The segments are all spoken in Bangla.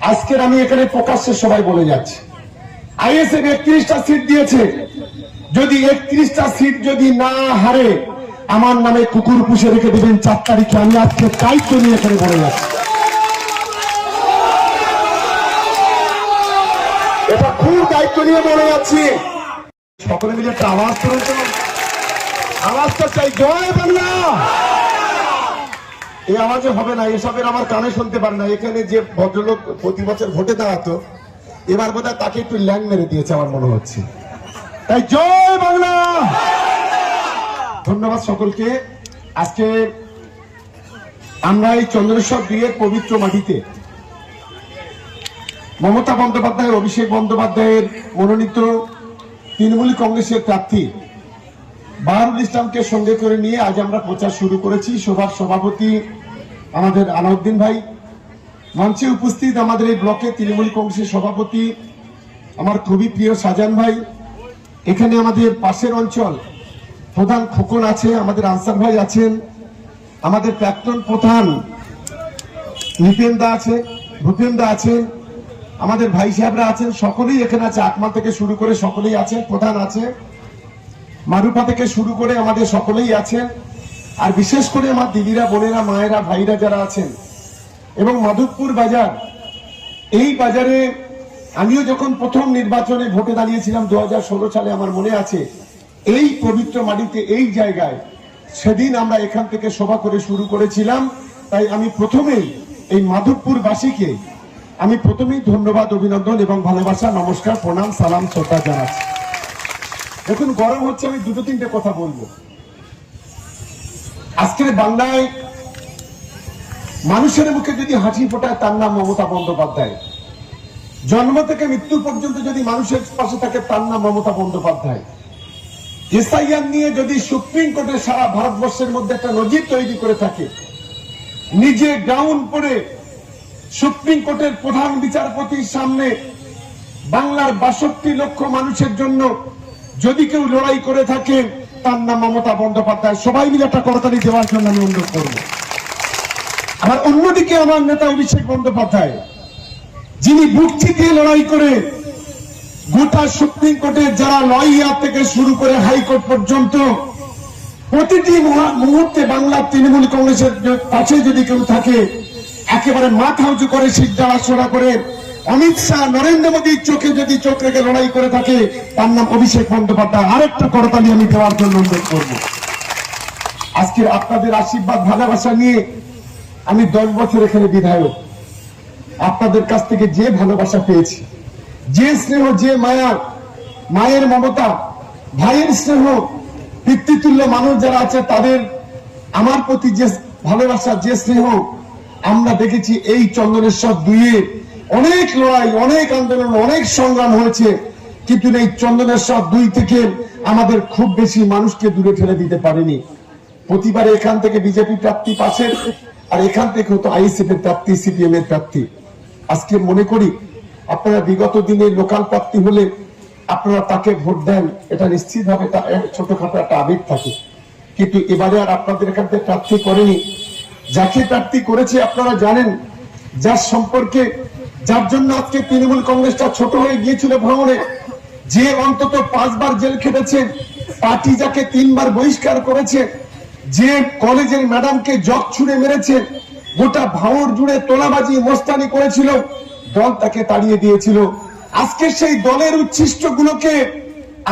আজকের আমি এখানে প্রকাশ্যে সবাই বলে যাচ্ছি, আইএসএফ 31টা সিট দিয়েছে। যদি 31টা সিট যদি না হারে আমার নামে কুকুর পুষে রেখে দেবেন 4 তারিখে। আমি আজকে দায়িত্ব নিয়ে এখানে বলে যাচ্ছি, এটা খুব দায়িত্ব নিয়ে বলে যাচ্ছি। সকলে মিলে একটা আওয়াজ করেছে, আওয়াজটা চাই, জয় বাংলা। এই আওয়াজে হবে না, এসবের আমার কানে শুনতে পারে না। এখানে যে ভদ্রলোক প্রতি বছর ভোটে দাঁড়াতো, এবার বোধহয় তাকে একটু ল্যাং মেরে দিয়েছে আমার মনে হচ্ছে। তাই জয় বাংলা। ধন্যবাদ সকলকে। আজকে আমরা এই চন্দ্রেশ্বর 2 এর পবিত্র মাটিতে মমতা বন্দ্যোপাধ্যায়, অভিষেক বন্দ্যোপাধ্যায়ের মনোনীত তৃণমূল কংগ্রেসের প্রার্থী বাহারুল ইসলামকে সঙ্গে করে নিয়ে আজ আমরা প্রচার শুরু করেছি। সভার সভাপতি আমাদের আলাউদ্দিন ভাই, মঞ্চে উপস্থিত আমাদের এই ব্লকে তৃণমূল কংগ্রেসের সভাপতি আমার খুবই প্রিয় শাহজাহান ভাই, এখানে আমাদের পাশের অঞ্চল প্রধান খোকন আছে, আমাদের আনসার ভাই আছেন, আমাদের প্রাক্তন প্রধান নিপেন দা আছে, ভূপেন দা আছেন, আমাদের ভাই সাহেবরা আছেন, সকলেই এখানে আছে। আকমা থেকে শুরু করে সকলেই আছেন, প্রধান আছে, মারুফা থেকে শুরু করে আমাদের সকলেই আছেন। আর বিশেষ করে আমার দিদিরা, বোনেরা, মায়েরা, ভাইরা যারা আছেন, এবং মাধবপুর বাজার, এই বাজারে আমিও যখন প্রথম নির্বাচনে ভোটে দাঁড়িয়েছিলাম 2016 সালে, আমার মনে আছে, এই পবিত্র মাটিতে, এই জায়গায় সেদিন আমরা এখান থেকে সভা করে শুরু করেছিলাম। তাই আমি প্রথমেই এই মাধবপুর বাসীকে আমি প্রথমেই ধন্যবাদ, অভিনন্দন এবং ভালোবাসা, নমস্কার, প্রণাম, সালাম, শ্রদ্ধা জানাচ্ছি। এখন গরম হচ্ছে, আমি 2-3টে কথা বলবো। আজকের বাংলায় মানুষের মুখে যদি হাসি ফোটায় তার নাম মমতা বন্দ্যোপাধ্যায়। জন্ম থেকে মৃত্যু পর্যন্ত যদি মানুষের পাশে থাকে তার নাম মমতা বন্দ্যোপাধ্যায়। এসআইআর নিয়ে যদি সুপ্রিম কোর্টে সারা ভারতবর্ষের মধ্যে একটা নজির তৈরি করে থাকে, নিজে গ্রাউন্ড করে সুপ্রিম কোর্টের প্রধান বিচারপতির সামনে বাংলার 62 লক্ষ মানুষের জন্য যদি কেউ লড়াই করে থাকে তার নাম মমতা বন্দ্যোপাধ্যায়। সবাই মিলে একটা করতালি দেওয়ার জন্য আমি অনুরোধ করব। আবার অন্যদিকে আমার নেতা অভিষেক বন্দ্যোপাধ্যায়, যিনি বুক চিতিয়ে লড়াই করে গোটা সুপ্রিম কোর্টের যারা লয়ার থেকে শুরু করে হাইকোর্ট পর্যন্ত প্রতিটি মুহূর্তে বাংলার তৃণমূল কংগ্রেসের পাশে যদি কেউ থাকে, একেবারে মাথা উঁচু করে সিদ্ধারা করে অমিত শাহ, নরেন্দ্র মোদীর চোখে যদি চোখ রেখে লড়াই করে থাকে, তার নাম অভিষেক বন্দ্যোপাধ্যায়। আরেকটা করতালি আমি দেওয়ার জন্য অনুরোধ করব। আজকে আপনাদের আশীর্বাদ, ভালোবাসা নিয়ে আমি 10 বছর এখানে বিধায়ক। আপনাদের কাছ থেকে যে ভালোবাসা পেয়েছি, যে স্নেহ, যে মায়া, মায়ের মমতা, ভাইয়ের স্নেহ, পিতৃতুল্য মানুষ যারা আছে তাদের আমার প্রতি যে ভালোবাসা, যে স্নেহ আমরা দেখেছি, এই চন্দনেশ্বর 2-এ অনেক লড়াই, অনেক আন্দোলন, অনেক সংগ্রাম হয়েছে, কিন্তু এই চন্দনেশ্বর 2 থেকে আমাদের খুব বেশি মানুষকে দূরে ঠেলে দিতে পারেনি। প্রতিবারে এখান থেকে বিজেপি প্রার্থী পাশের, আর এখান থেকে হতো আইএসএফ এর প্রার্থী, সিপিএম এর প্রার্থী। আজকে মনে করি আপনারা বিগত দিনে লোকাল প্রার্থী হলে আপনারা তাকে ভোট দেন, এটা নিশ্চিতভাবে ছোটখাটো একটা আবেগ থাকে। কিন্তু এবারে আর আপনাদের এখান থেকে প্রার্থী করেনি। যাকে প্রার্থী করেছে আপনারা জানেন, যার সম্পর্কে, যার জন্য আজকে তৃণমূল কংগ্রেসটা ছোট হয়ে গিয়েছিল ভ্রমণে, যে অন্তত 5 বার জেল খেটেছে, পার্টি যাকে 3 বার বহিষ্কার করেছে, যে কলেজের ম্যাডামকে জগ ছুড়ে মেরেছে, গোটা ভাঙড় জুড়ে তোলাবাজি, মস্তানি করেছিল, দল তাকে তাড়িয়ে দিয়েছিল। আজকে সেই দলের উচ্ছিষ্ট গুলোকে,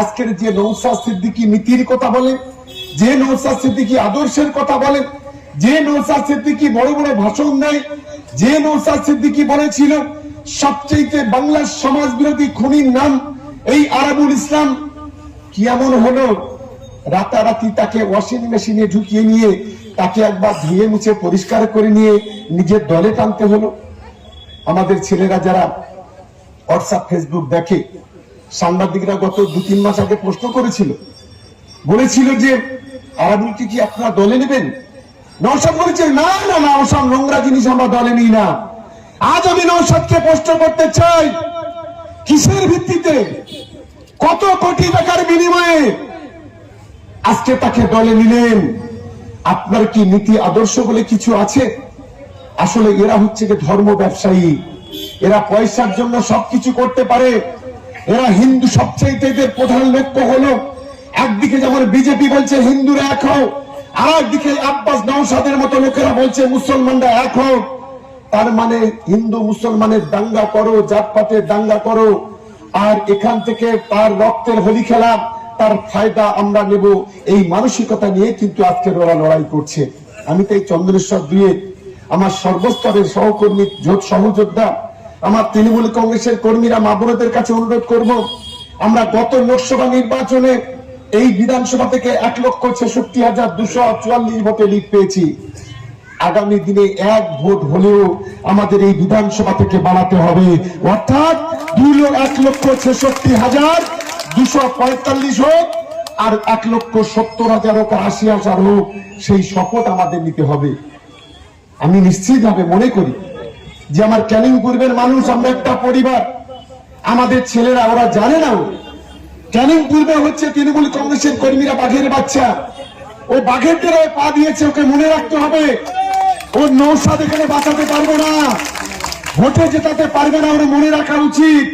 আজকের যে নওশাদ সিদ্দিকী নীতির কথা বলে, যে নওশাদ সিদ্দিকী আদর্শের কথা বলে, যে নওশাদ সিদ্দিকী বড় বড় ভাষণ দেয়, যে নওশাদ সিদ্দিকী বলেছিল সবচেয়ে বাংলার সমাজ বিরোধী খুনির নাম এই আরাবুল ইসলাম, কি এমন হলো রাতারাতি তাকে ওয়াশিং মেশিনে ঢুকিয়ে নিয়ে তাকে একবার ধুয়ে মুছে পরিষ্কার করে নিয়ে নিজের দলে টানতে হলো। আমাদের ছেলেরা যারা হোয়াটসঅ্যাপ, ফেসবুক দেখে, সাংবাদিকরা গত 2-3 মাস আগে প্রশ্ন করেছিল, বলেছিল যে আরাবুলকে কি আপনারা দলে নেবেন? নওশাদ বলেছে না না না, ওসব নোংরা জিনিস আমরা দলে নিই না। আজ আমি নওশাদকে প্রশ্ন করতে চাই, কিসের ভিত্তিতে, কত কোটি টাকার বিনিময়ে আজকে তাকে দলে নিলেন? আপনার কি নীতি আদর্শ বলে কিছু আছে? আসলে এরা হচ্ছে যে ধর্ম ব্যবসায়ী, এরা পয়সার জন্য সবকিছু করতে পারে। এরা হিন্দু, সবচেয়ে এদের প্রধান লক্ষ্য হলো, একদিকে যেমন বিজেপি বলছে হিন্দুরা এক হও, আর একদিকে আব্বাস নওশাদের মতো লোকেরা বলছে মুসলমানরা এক হও। তার মানে হিন্দু মুসলমানের দাঙ্গা করো, জাতপাতের দাঙ্গা করো, আর এখান থেকে তার রক্তের হোলি খেলা, তার ফায়দা আমরা নেব, এই মানসিকতা নিয়ে কিন্তু আজকে ওরা লড়াই করছে। আমি তাই চন্দনেশ্বর দুয়ে আমার সর্বস্তরের সহকর্মী, সহযোদ্ধা, আমার তৃণমূল কংগ্রেসের কর্মীরা, মা বোনদের কাছে অনুরোধ করব, আমরা গত লোকসভা নির্বাচনে এই বিধানসভা থেকে 1,66,244 ভোটে লিড পেয়েছি। আগামী দিনে এক ভোট হলেও আমাদের এই বিধানসভা থেকে বাড়াতে হবে, অর্থাৎ 1,66,245 হোক আর 1,70,000 হোক, 80,000 হোক, সেই শপথ আমাদের নিতে হবে। আমি নিশ্চিত ভাবে মনে করি যে আমার ক্যানিং পূর্বের মানুষ, আমরা একটা পরিবার, আমাদের ছেলেরা ওরা জানে না, ক্যানিং পূর্বে হচ্ছে তৃণমূল কংগ্রেসের কর্মীরা বাঘের বাচ্চা, ও বাঘের টেরায় পা দিয়েছে, ওকে মনে রাখতে হবে। ও নৌসাদ এখানে বাঁচাতে পারবে না, ভোটে জেতাতে পারবে না, ওর মনে রাখা উচিত।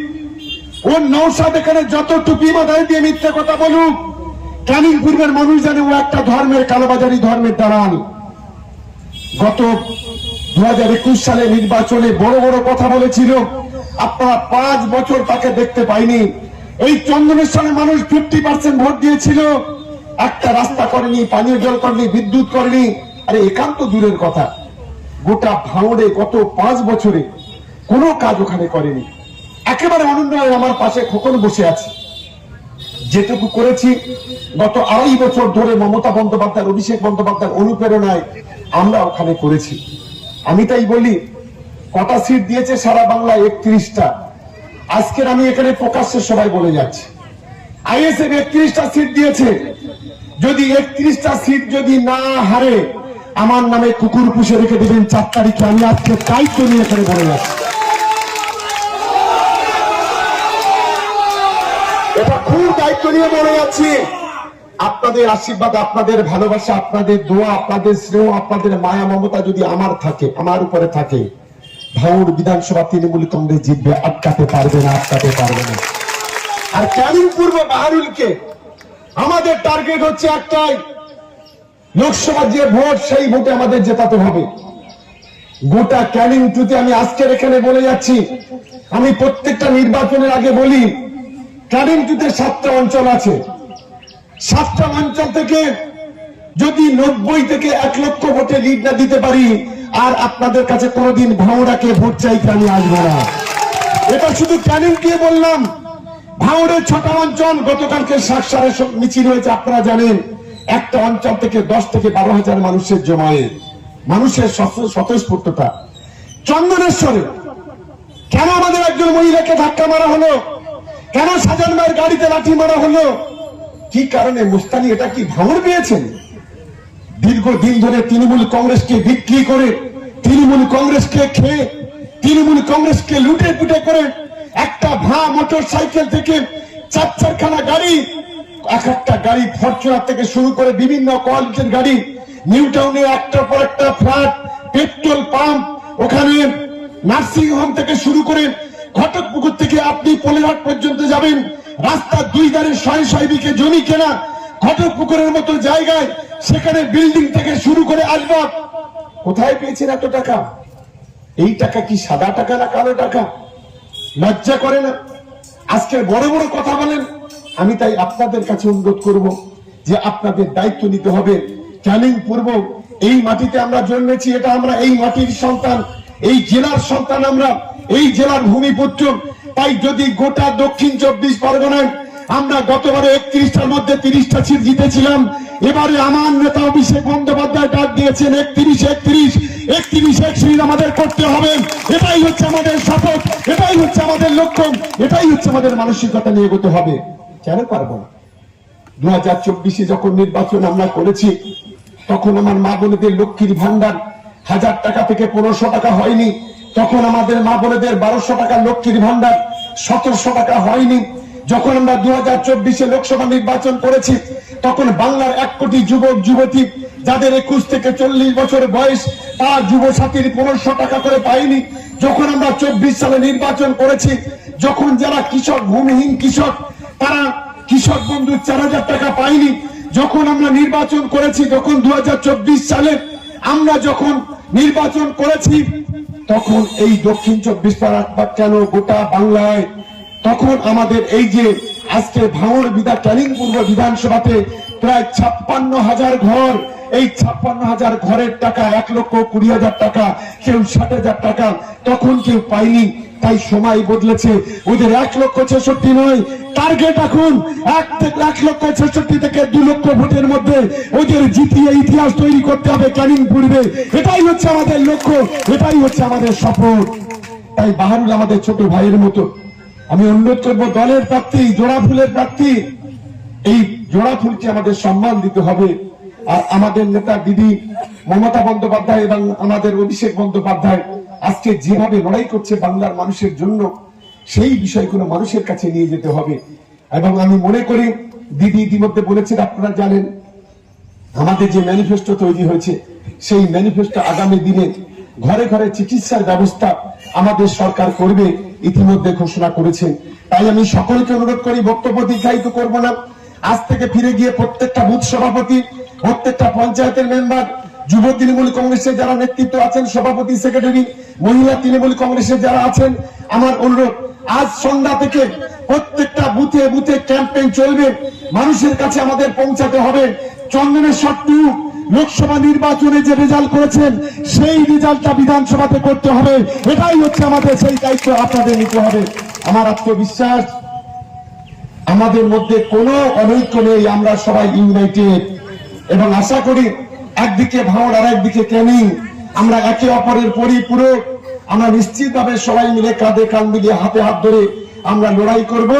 ও নৌসাদ এখানে যত টুপি মাথায় দিয়ে মিথ্যে কথা বলুক, ক্যানিং পূর্বের মানুষ জানে ও একটা ধর্মের কালোবাজারি ধর্মের দালাল। গত 2021 সালে নির্বাচনে বড় বড় কথা বলেছিল, আপনারা 5 বছর তাকে দেখতে পাইনি। এই চন্দনেশ্বরের মানুষ 50% ভোট দিয়েছিল, একটা রাস্তা করেনি, পানীয় জল করেনি, বিদ্যুৎ করেনি। আরে একান্ত দূরের কথা, গোটা ভাঙড়ে গত 5 বছরে কোনো কাজ ওখানে করেনি। একেবারে অনুন্নয়ন, আমার পাশে খোকন বসে আছে, যেটুকু করেছি গত 2.5 বছর ধরে মমতা বন্দ্যোপাধ্যায়, অভিষেক বন্দ্যোপাধ্যায়ের অনুপ্রেরণায় আমরা ওখানে করেছি। আমি তাই বলি, কটা সিট দিয়েছে সারা বাংলায়? 31টা। আজকের আমি এখানে প্রকাশ্যে সবাই বলে যাচ্ছি, আইএসএফ 31টা সিট দিয়েছে। যদি 31টা সিট যদি না হারে, আমার নামে কুকুর পুষে রেখে দেবেন 4 তারিখে। আমি আজকে দায়িত্ব নিয়ে এখানে বলে যাচ্ছি, এটা খুব দায়িত্ব নিয়ে বলে যাচ্ছি। আপনাদের আশীর্বাদ, আপনাদের ভালোবাসা, আপনাদের দোয়া, আপনাদের স্নেহ, আপনাদের মায়া মমতা যদি আমার থাকে, আমার উপরে থাকে, ভাঙড় বিধানসভা তৃণমূল কংগ্রেস জিতবে, আটকাতে পারবে না, আটকাতে পারবে না। আর ক্যানিং পূর্ব বাহারুলকে আমাদের টার্গেট হচ্ছে একটাই, লোকসভা যে ভোট, সেই ভোটে আমাদের জেতাতে হবে। গোটা ক্যানিং টুতে আমি আজকের এখানে বলে যাচ্ছি, আমি প্রত্যেকটা নির্বাচনের আগে বলি, ক্যানিং টুতে 7টা অঞ্চল আছে। 7টা অঞ্চল থেকে যদি 90 থেকে 1 লক্ষ ভোটে লিড না দিতে পারি, আর আপনাদের কাছে কোনোদিন ভাঙড়াকে ভোট চাইতে আমি আসবো না। এটা শুধু ক্যানিং দিয়ে বললাম। ভাঙড়ের 6টা অঞ্চল, গতকালকে সাকসারে মিছিল হয়েছে, আপনারা জানেন। একটা অঞ্চল থেকে 10 থেকে 12,000 মানুষের জমায়েত, মানুষের স্বতঃস্ফূর্ততা। চন্দনেশ্বরে কেন আমাদের একজন মহিলাকে ধাক্কা মারা হলো? কেন সাজান ভাইয়ের গাড়িতে লাঠি মারা হলো? কি কারণে? মুস্তানি এটা কি ভাঙড় পেয়েছেন? দীর্ঘদিন ধরে তৃণমূল কংগ্রেসকে বিক্রি করে, তৃণমূল কংগ্রেসকে খেয়ে, তৃণমূল কংগ্রেসকে লুটে পুটে করে একটা মোটর সাইকেল থেকে 4 গাড়ি, এক একটা গাড়ি ফরচুনার থেকে শুরু করে বিভিন্ন কোয়ালিটির গাড়ি, নিউ টাউনে একটার পর একটা ফ্ল্যাট, পেট্রোল পাম্প, ওখানে নার্সিং হোম থেকে শুরু করে ঘটকপুকুর থেকে আপনি পোলেরহাট পর্যন্ত যাবেন, রাস্তার 2 ধারে 100 বিঘে জমি কেনা, ঘটকপুকুরের মতো জায়গায়, সেখানে বিল্ডিং থেকে শুরু করে আসবাব। কোথায় পেয়েছেন এত টাকা? এই টাকা কি সাদা টাকা না কালো টাকা? লজ্জা করে না? আজকে বড় বড় কথা বলেন। আমি তাই আপনাদের কাছে অনুরোধ করব যে আপনাদের দায়িত্ব নিতে হবে। ক্যানিং পূর্ব, এই মাটিতে আমরা জন্মেছি, এটা আমরা এই মাটির সন্তান, এই জেলার সন্তান, আমরা এই জেলার ভূমিপুত্র। তাই যদি গোটা দক্ষিণ 24 পরগনায় আমরা গতবারে 31টার মধ্যে 30টা সিট জিতেছিলাম, এবারে আমার নেতা অভিষেক বন্দ্যোপাধ্যায় ডাক দিয়েছেন 31 আমাদের করতে হবে। এটাই হচ্ছে আমাদের শপথ, এটাই হচ্ছে আমাদের লক্ষ্য, এটাই হচ্ছে আমাদের মানসিকতা নিয়ে এগোতে হবে। কেন পারবো না? 2024 যখন নির্বাচন আমরা করেছি, তখন আমার মা বোনেদের লক্ষ্মীর ভান্ডার 1000 টাকা থেকে 1500 টাকা হয়নি। তখন আমাদের মা বোনেদের 1200 টাকা লক্ষ্মীর ভান্ডার 1700 টাকা হয়নি। যখন আমরা 2024 লোকসভা নির্বাচন করেছি, তখন বাংলার 1 কোটি যুবক যুবতী যাদের 21 থেকে 40 বছর বয়স, তার যুব সাথীর 1500 টাকা করে পাইনি। যখন আমরা 24 সালে নির্বাচন করেছি, যখন যারা কৃষক, ভূমিহীন কৃষক, তারা কৃষক বন্ধু 4000 টাকা পাইনি। যখন আমরা নির্বাচন করেছি, যখন 2024 সালে আমরা যখন নির্বাচন করেছি, তখন এই দক্ষিণ 24 পরগনা কেন গোটা বাংলায়, তখন আমাদের এই যে আজকে ভাঙড় ক্যানিং পূর্ব বিধানসভাতে প্রায় 56,000 ঘর, এই 56,000 ঘরের টাকা 1,20,000 টাকা, কেউ 60,000 টাকা তখন কেউ পায়নি। তাই সময় বদলেছে, ওদের 1,66,000 নয়, টার্গেট এখন 1,66,000 থেকে 2 লক্ষ ভোটের মধ্যে ওদের জিতিয়ে ইতিহাস তৈরি করতে হবে ক্যানিং পূর্বে। এটাই হচ্ছে আমাদের লক্ষ্য, এটাই হচ্ছে আমাদের সফল। তাই বাহারুল আমাদের ছোট ভাইয়ের মতো, আমি অনুরোধ করবো দলের প্রার্থী, জোড়া ফুলের প্রার্থী, এই জোড়া ফুলকে আমাদের সম্মান দিতে হবে। আর আমাদের নেতা দিদি মমতা বন্দ্যোপাধ্যায় এবং আমাদের অভিষেক বন্দ্যোপাধ্যায় আজকে যেভাবে লড়াই করছে বাংলার মানুষের জন্য, সেই বিষয়গুলো মানুষের কাছে নিয়ে যেতে হবে। এবং আমি মনে করি দিদি ইতিমধ্যে বলেছেন, আপনারা জানেন আমাদের যে ম্যানিফেস্টো তৈরি হয়েছে, সেই ম্যানিফেস্টো আগামী দিনে ঘরে ঘরে চিকিৎসার ব্যবস্থা আমাদের সরকার করবে, ইতিমধ্যে ঘোষণা করেছে। তাই আমি সকলকে অনুরোধ করি, বক্তব্য দীর্ঘায়িত করবো না, আজ থেকে ফিরে গিয়ে প্রত্যেকটা বুথ সভাপতি, প্রত্যেকটা পঞ্চায়েতের মেম্বার, যুব তৃণমূল কংগ্রেসের যারা নেতৃত্ব আছেন, সভাপতি, সেক্রেটারি, মহিলা তৃণমূল কংগ্রেসের যারা আছেন, আমার অনুরোধ আজ সন্ধ্যা থেকে প্রত্যেকটা বুথে বুথে ক্যাম্পেইন চলবে। মানুষের কাছে আমাদের পৌঁছাতে হবে চন্দনেশ্বর 2 লোকসভা নির্বাচনে যে রেজাল্ট করেছেন, সেই রেজাল্টটা বিধানসভাতে করতে হবে। এটাই হচ্ছে আমাদের, সেই দায়িত্ব আপনাদের নিতে হবে। আমার আত্মবিশ্বাস, আমাদের মধ্যে কোনো অনৈক্য নেই, আমরা সবাই ইউনাইটেড। এবং আশা করি একদিকে ভাঙড় আর একদিকে ক্যানিং, আমরা একে অপরের পরিপূরক। আমরা নিশ্চিতভাবে সবাই মিলে কাঁধে কাঁধ মিলিয়ে হাতে হাত ধরে আমরা লড়াই করব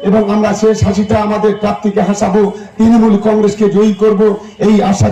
এবং আমরা শেষ হাসিটা আমাদের প্রার্থীকে হাসাবো, তৃণমূল কংগ্রেসকে জয়ী করব, এই আশা